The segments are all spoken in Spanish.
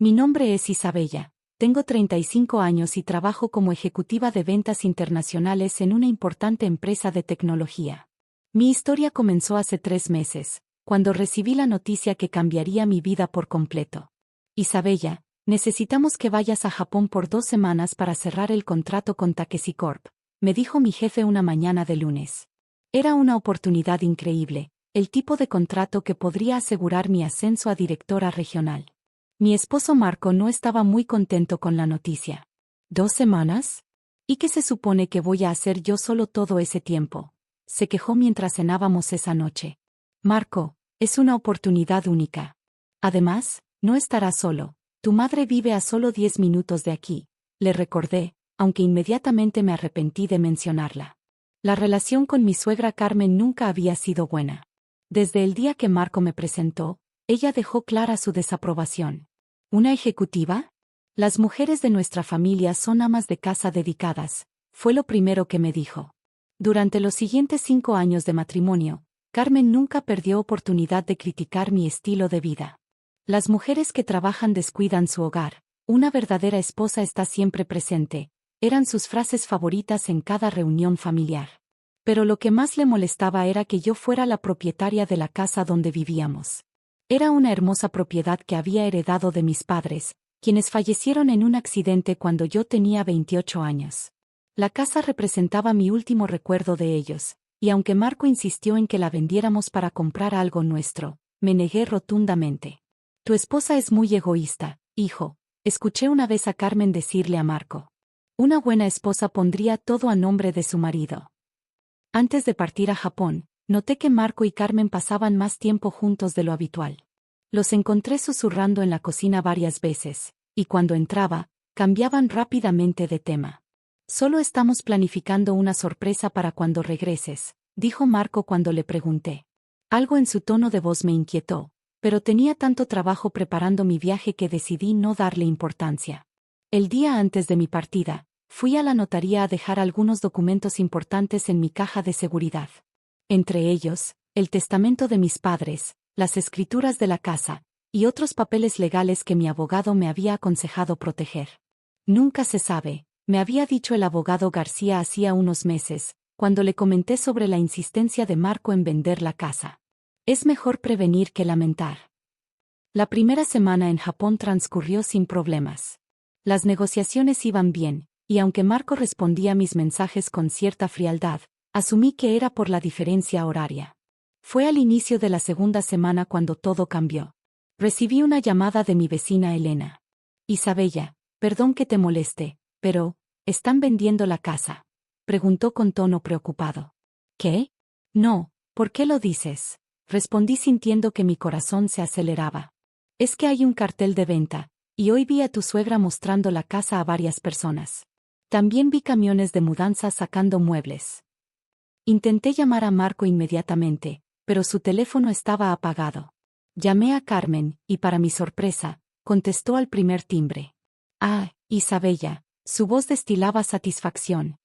Mi nombre es Isabella. Tengo 35 años y trabajo como ejecutiva de ventas internacionales en una importante empresa de tecnología. Mi historia comenzó hace 3 meses, cuando recibí la noticia que cambiaría mi vida por completo. Isabella, necesitamos que vayas a Japón por 2 semanas para cerrar el contrato con Takeshi Corp, me dijo mi jefe una mañana de lunes. Era una oportunidad increíble, el tipo de contrato que podría asegurar mi ascenso a directora regional. Mi esposo Marco no estaba muy contento con la noticia. ¿2 semanas? ¿Y qué se supone que voy a hacer yo solo todo ese tiempo? Se quejó mientras cenábamos esa noche. Marco, es una oportunidad única. Además, no estarás solo. Tu madre vive a solo 10 minutos de aquí, le recordé, aunque inmediatamente me arrepentí de mencionarla. La relación con mi suegra Carmen nunca había sido buena. Desde el día que Marco me presentó, ella dejó clara su desaprobación. ¿Una ejecutiva? Las mujeres de nuestra familia son amas de casa dedicadas, fue lo primero que me dijo. Durante los siguientes 5 años de matrimonio, Carmen nunca perdió oportunidad de criticar mi estilo de vida. Las mujeres que trabajan descuidan su hogar, una verdadera esposa está siempre presente, eran sus frases favoritas en cada reunión familiar. Pero lo que más le molestaba era que yo fuera la propietaria de la casa donde vivíamos. Era una hermosa propiedad que había heredado de mis padres, quienes fallecieron en un accidente cuando yo tenía 28 años. La casa representaba mi último recuerdo de ellos, y aunque Marco insistió en que la vendiéramos para comprar algo nuestro, me negué rotundamente. Tu esposa es muy egoísta, hijo, escuché una vez a Carmen decirle a Marco. Una buena esposa pondría todo a nombre de su marido. Antes de partir a Japón, noté que Marco y Carmen pasaban más tiempo juntos de lo habitual. Los encontré susurrando en la cocina varias veces, y cuando entraba, cambiaban rápidamente de tema. Solo estamos planificando una sorpresa para cuando regreses, dijo Marco cuando le pregunté. Algo en su tono de voz me inquietó, pero tenía tanto trabajo preparando mi viaje que decidí no darle importancia. El día antes de mi partida, fui a la notaría a dejar algunos documentos importantes en mi caja de seguridad. Entre ellos, el testamento de mis padres, las escrituras de la casa, y otros papeles legales que mi abogado me había aconsejado proteger. Nunca se sabe, me había dicho el abogado García hacía unos meses, cuando le comenté sobre la insistencia de Marco en vender la casa. Es mejor prevenir que lamentar. La primera semana en Japón transcurrió sin problemas. Las negociaciones iban bien, y aunque Marco respondía a mis mensajes con cierta frialdad, asumí que era por la diferencia horaria. Fue al inicio de la segunda semana cuando todo cambió. Recibí una llamada de mi vecina Elena. Isabella, perdón que te moleste, pero, ¿están vendiendo la casa?, preguntó con tono preocupado. ¿Qué? No, ¿por qué lo dices?, respondí sintiendo que mi corazón se aceleraba. Es que hay un cartel de venta, y hoy vi a tu suegra mostrando la casa a varias personas. También vi camiones de mudanza sacando muebles. Intenté llamar a Marco inmediatamente, pero su teléfono estaba apagado. Llamé a Carmen, y para mi sorpresa, contestó al primer timbre. Ah, Isabella, su voz destilaba satisfacción.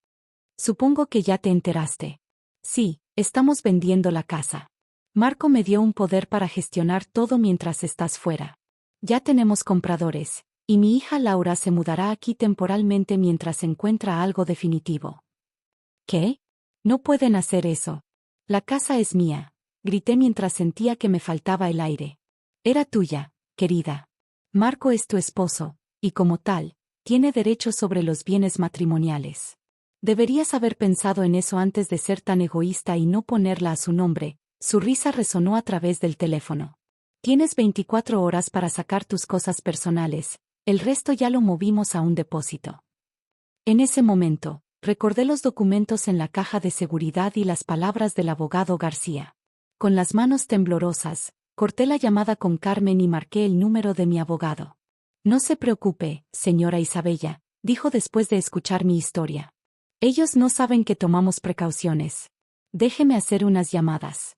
Supongo que ya te enteraste. Sí, estamos vendiendo la casa. Marco me dio un poder para gestionar todo mientras estás fuera. Ya tenemos compradores, y mi hija Laura se mudará aquí temporalmente mientras encuentra algo definitivo. ¿Qué? No pueden hacer eso. La casa es mía, grité mientras sentía que me faltaba el aire. Era tuya, querida. Marco es tu esposo, y como tal, tiene derechos sobre los bienes matrimoniales. Deberías haber pensado en eso antes de ser tan egoísta y no ponerla a su nombre. Su risa resonó a través del teléfono. Tienes 24 horas para sacar tus cosas personales, el resto ya lo movimos a un depósito. En ese momento, recordé los documentos en la caja de seguridad y las palabras del abogado García. Con las manos temblorosas, corté la llamada con Carmen y marqué el número de mi abogado. No se preocupe, señora Isabella, dijo después de escuchar mi historia. Ellos no saben que tomamos precauciones. Déjeme hacer unas llamadas.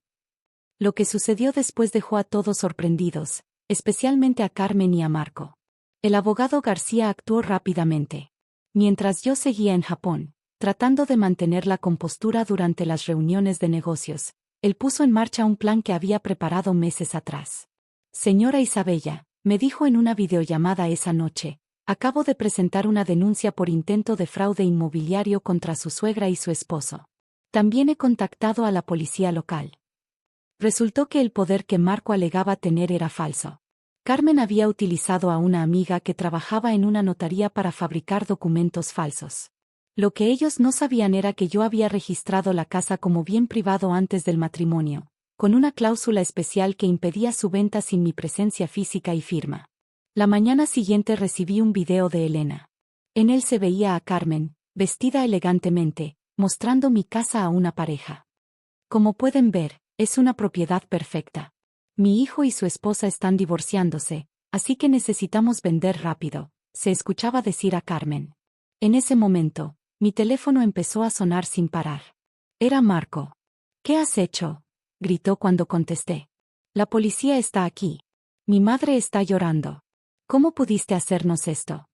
Lo que sucedió después dejó a todos sorprendidos, especialmente a Carmen y a Marco. El abogado García actuó rápidamente. Mientras yo seguía en Japón, tratando de mantener la compostura durante las reuniones de negocios, él puso en marcha un plan que había preparado meses atrás. Señora Isabella, Me dijo en una videollamada esa noche: acabo de presentar una denuncia por intento de fraude inmobiliario contra su suegra y su esposo. También he contactado a la policía local. Resultó que el poder que Marco alegaba tener era falso. Carmen había utilizado a una amiga que trabajaba en una notaría para fabricar documentos falsos. Lo que ellos no sabían era que yo había registrado la casa como bien privado antes del matrimonio, con una cláusula especial que impedía su venta sin mi presencia física y firma. La mañana siguiente recibí un video de Elena. En él se veía a Carmen, vestida elegantemente, mostrando mi casa a una pareja. Como pueden ver, es una propiedad perfecta. Mi hijo y su esposa están divorciándose, así que necesitamos vender rápido, se escuchaba decir a Carmen. En ese momento, mi teléfono empezó a sonar sin parar. Era Marco. ¿Qué has hecho?, gritó cuando contesté. La policía está aquí. Mi madre está llorando. ¿Cómo pudiste hacernos esto?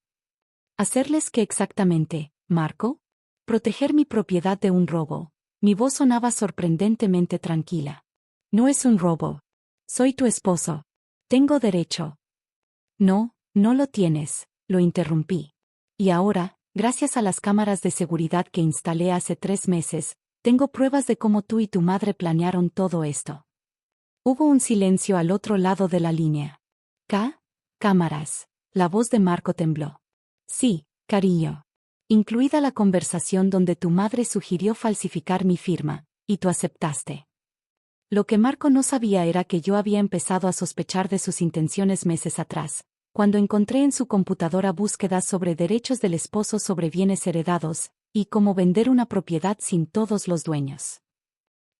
¿Hacerles qué exactamente, Marco? Proteger mi propiedad de un robo. Mi voz sonaba sorprendentemente tranquila. No es un robo. Soy tu esposo. Tengo derecho. No, no lo tienes, lo interrumpí. Y ahora, gracias a las cámaras de seguridad que instalé hace 3 meses, tengo pruebas de cómo tú y tu madre planearon todo esto. Hubo un silencio al otro lado de la línea. Cámaras. La voz de Marco tembló. Sí, cariño. Incluida la conversación donde tu madre sugirió falsificar mi firma, y tú aceptaste. Lo que Marco no sabía era que yo había empezado a sospechar de sus intenciones meses atrás, cuando encontré en su computadora búsquedas sobre derechos del esposo sobre bienes heredados, y cómo vender una propiedad sin todos los dueños.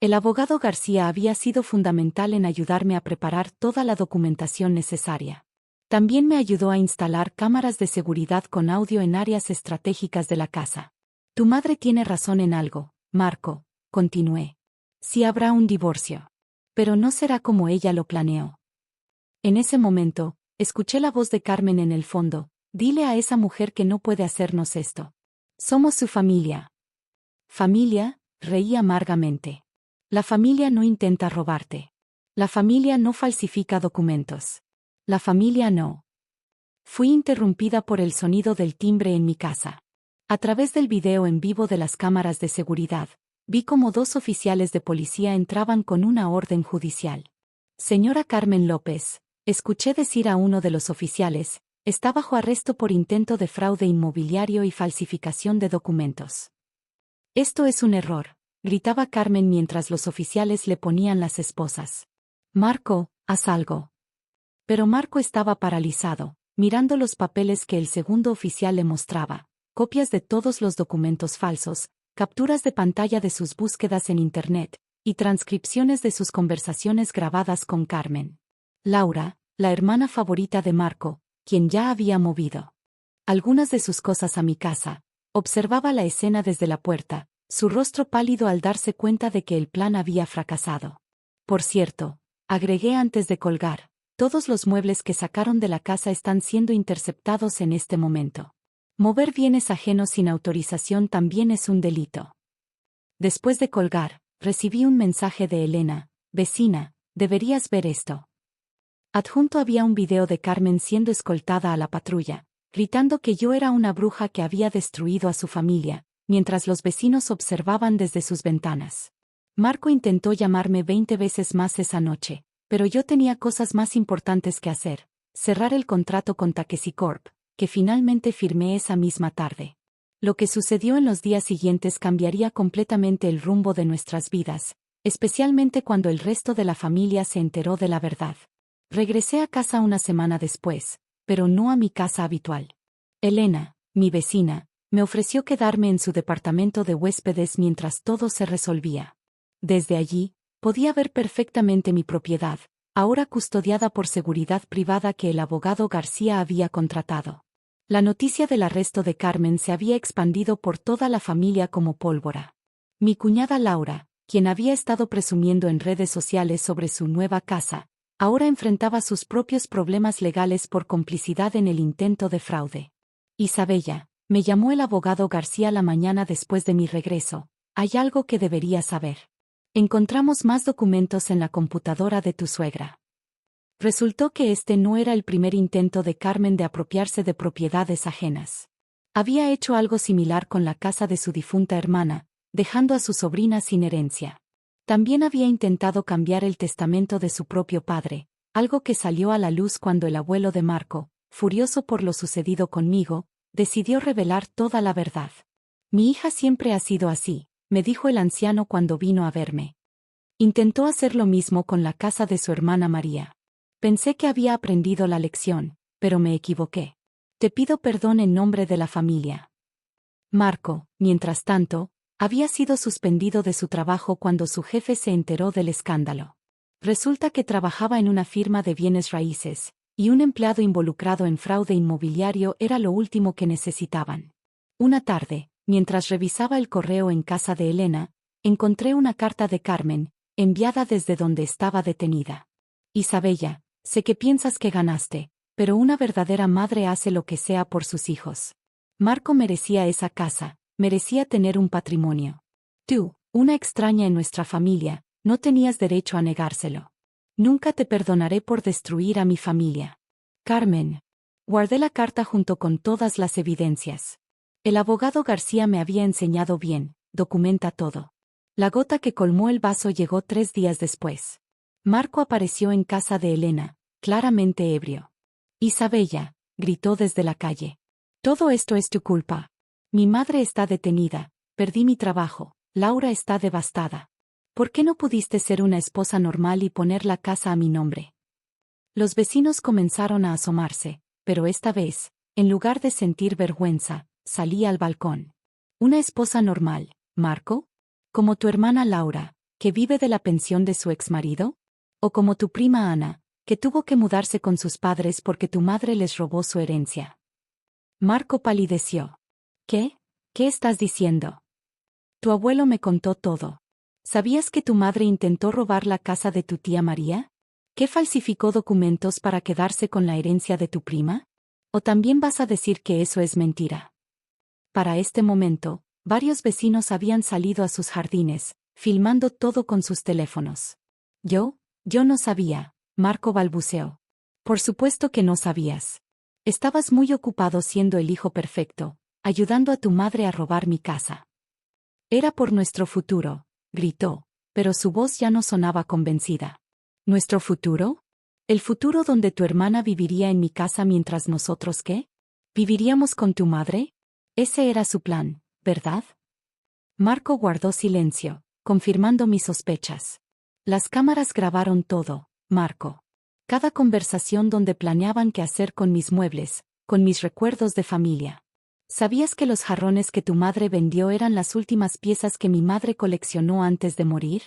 El abogado García había sido fundamental en ayudarme a preparar toda la documentación necesaria. También me ayudó a instalar cámaras de seguridad con audio en áreas estratégicas de la casa. Tu madre tiene razón en algo, Marco, continué. Sí habrá un divorcio. Pero no será como ella lo planeó. En ese momento, escuché la voz de Carmen en el fondo: dile a esa mujer que no puede hacernos esto. Somos su familia. ¿Familia?, reí amargamente. La familia no intenta robarte. La familia no falsifica documentos. La familia no. Fui interrumpida por el sonido del timbre en mi casa. A través del video en vivo de las cámaras de seguridad, vi cómo 2 oficiales de policía entraban con una orden judicial. Señora Carmen López, escuché decir a uno de los oficiales, está bajo arresto por intento de fraude inmobiliario y falsificación de documentos. Esto es un error, gritaba Carmen mientras los oficiales le ponían las esposas. Marco, haz algo. Pero Marco estaba paralizado, mirando los papeles que el segundo oficial le mostraba, copias de todos los documentos falsos, capturas de pantalla de sus búsquedas en Internet, y transcripciones de sus conversaciones grabadas con Carmen. Laura, la hermana favorita de Marco, quien ya había movido algunas de sus cosas a mi casa, observaba la escena desde la puerta, su rostro pálido al darse cuenta de que el plan había fracasado. Por cierto, agregué antes de colgar, todos los muebles que sacaron de la casa están siendo interceptados en este momento. Mover bienes ajenos sin autorización también es un delito. Después de colgar, recibí un mensaje de Elena: vecina, deberías ver esto. Adjunto había un video de Carmen siendo escoltada a la patrulla, gritando que yo era una bruja que había destruido a su familia, mientras los vecinos observaban desde sus ventanas. Marco intentó llamarme 20 veces más esa noche, pero yo tenía cosas más importantes que hacer: cerrar el contrato con Takeshi Corp, que finalmente firmé esa misma tarde. Lo que sucedió en los días siguientes cambiaría completamente el rumbo de nuestras vidas, especialmente cuando el resto de la familia se enteró de la verdad. Regresé a casa una semana después, pero no a mi casa habitual. Elena, mi vecina, me ofreció quedarme en su departamento de huéspedes mientras todo se resolvía. Desde allí, podía ver perfectamente mi propiedad, ahora custodiada por seguridad privada que el abogado García había contratado. La noticia del arresto de Carmen se había expandido por toda la familia como pólvora. Mi cuñada Laura, quien había estado presumiendo en redes sociales sobre su nueva casa, ahora enfrentaba sus propios problemas legales por complicidad en el intento de fraude. Isabella, me llamó el abogado García la mañana después de mi regreso: hay algo que deberías saber. Encontramos más documentos en la computadora de tu suegra. Resultó que este no era el primer intento de Carmen de apropiarse de propiedades ajenas. Había hecho algo similar con la casa de su difunta hermana, dejando a su sobrina sin herencia. También había intentado cambiar el testamento de su propio padre, algo que salió a la luz cuando el abuelo de Marco, furioso por lo sucedido conmigo, decidió revelar toda la verdad. Mi hija siempre ha sido así, me dijo el anciano cuando vino a verme. Intentó hacer lo mismo con la casa de su hermana María. Pensé que había aprendido la lección, pero me equivoqué. Te pido perdón en nombre de la familia. Marco, mientras tanto, había sido suspendido de su trabajo cuando su jefe se enteró del escándalo. Resulta que trabajaba en una firma de bienes raíces, y un empleado involucrado en fraude inmobiliario era lo último que necesitaban. Una tarde, mientras revisaba el correo en casa de Elena, encontré una carta de Carmen, enviada desde donde estaba detenida. Isabella, sé que piensas que ganaste, pero una verdadera madre hace lo que sea por sus hijos. Marco merecía esa casa, merecía tener un patrimonio. Tú, una extraña en nuestra familia, no tenías derecho a negárselo. Nunca te perdonaré por destruir a mi familia. Carmen. Guardé la carta junto con todas las evidencias. El abogado García me había enseñado bien, documenta todo. La gota que colmó el vaso llegó 3 días después. Marco apareció en casa de Elena, claramente ebrio. Isabella, gritó desde la calle. Todo esto es tu culpa. Mi madre está detenida, perdí mi trabajo, Laura está devastada. ¿Por qué no pudiste ser una esposa normal y poner la casa a mi nombre? Los vecinos comenzaron a asomarse, pero esta vez, en lugar de sentir vergüenza, salí al balcón. ¿Una esposa normal, Marco? ¿Como tu hermana Laura, que vive de la pensión de su exmarido? ¿O como tu prima Ana, que tuvo que mudarse con sus padres porque tu madre les robó su herencia? Marco palideció. ¿Qué? ¿Qué estás diciendo? Tu abuelo me contó todo. ¿Sabías que tu madre intentó robar la casa de tu tía María? ¿Que falsificó documentos para quedarse con la herencia de tu prima? ¿O también vas a decir que eso es mentira? Para este momento, varios vecinos habían salido a sus jardines, filmando todo con sus teléfonos. Yo no sabía, Marco balbuceó. Por supuesto que no sabías. Estabas muy ocupado siendo el hijo perfecto, ayudando a tu madre a robar mi casa. Era por nuestro futuro, gritó, pero su voz ya no sonaba convencida. ¿Nuestro futuro? ¿El futuro donde tu hermana viviría en mi casa mientras nosotros qué? ¿Viviríamos con tu madre? Ese era su plan, ¿verdad? Marco guardó silencio, confirmando mis sospechas. Las cámaras grabaron todo, Marco. Cada conversación donde planeaban qué hacer con mis muebles, con mis recuerdos de familia. ¿Sabías que los jarrones que tu madre vendió eran las últimas piezas que mi madre coleccionó antes de morir?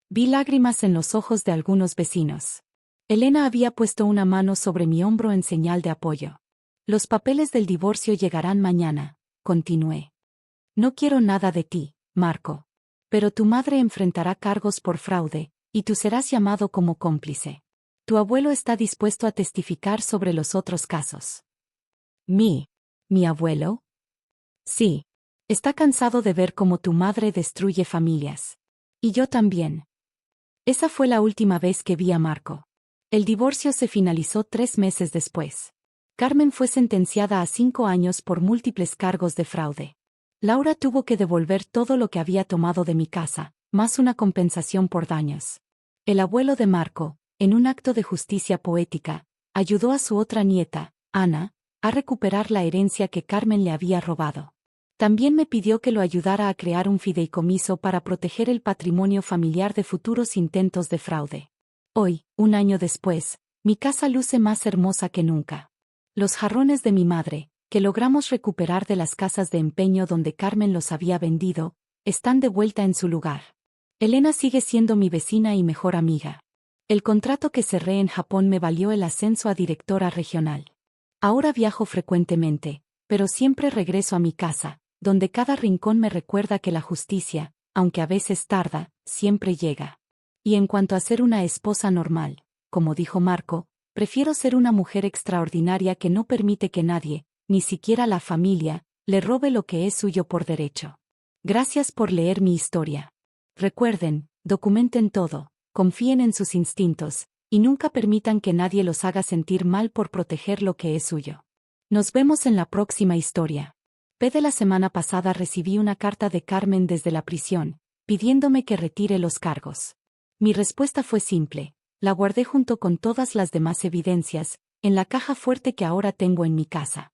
Vi lágrimas en los ojos de algunos vecinos. Elena había puesto una mano sobre mi hombro en señal de apoyo. Los papeles del divorcio llegarán mañana, continué. No quiero nada de ti, Marco. Pero tu madre enfrentará cargos por fraude, y tú serás llamado como cómplice. Tu abuelo está dispuesto a testificar sobre los otros casos. ¿Mi abuelo? Sí. Está cansado de ver cómo tu madre destruye familias. Y yo también. Esa fue la última vez que vi a Marco. El divorcio se finalizó 3 meses después. Carmen fue sentenciada a 5 años por múltiples cargos de fraude. Laura tuvo que devolver todo lo que había tomado de mi casa, más una compensación por daños. El abuelo de Marco, en un acto de justicia poética, ayudó a su otra nieta, Ana, a recuperar la herencia que Carmen le había robado. También me pidió que lo ayudara a crear un fideicomiso para proteger el patrimonio familiar de futuros intentos de fraude. Hoy, 1 año después, mi casa luce más hermosa que nunca. Los jarrones de mi madre, que logramos recuperar de las casas de empeño donde Carmen los había vendido, están de vuelta en su lugar. Elena sigue siendo mi vecina y mejor amiga. El contrato que cerré en Japón me valió el ascenso a directora regional. Ahora viajo frecuentemente, pero siempre regreso a mi casa, donde cada rincón me recuerda que la justicia, aunque a veces tarda, siempre llega. Y en cuanto a ser una esposa normal, como dijo Marco, prefiero ser una mujer extraordinaria que no permite que nadie, ni siquiera la familia, le robe lo que es suyo por derecho. Gracias por leer mi historia. Recuerden, documenten todo, confíen en sus instintos, Y nunca permitan que nadie los haga sentir mal por proteger lo que es suyo. Nos vemos en la próxima historia. De la semana pasada recibí una carta de Carmen desde la prisión, pidiéndome que retire los cargos. Mi respuesta fue simple, la guardé junto con todas las demás evidencias, en la caja fuerte que ahora tengo en mi casa.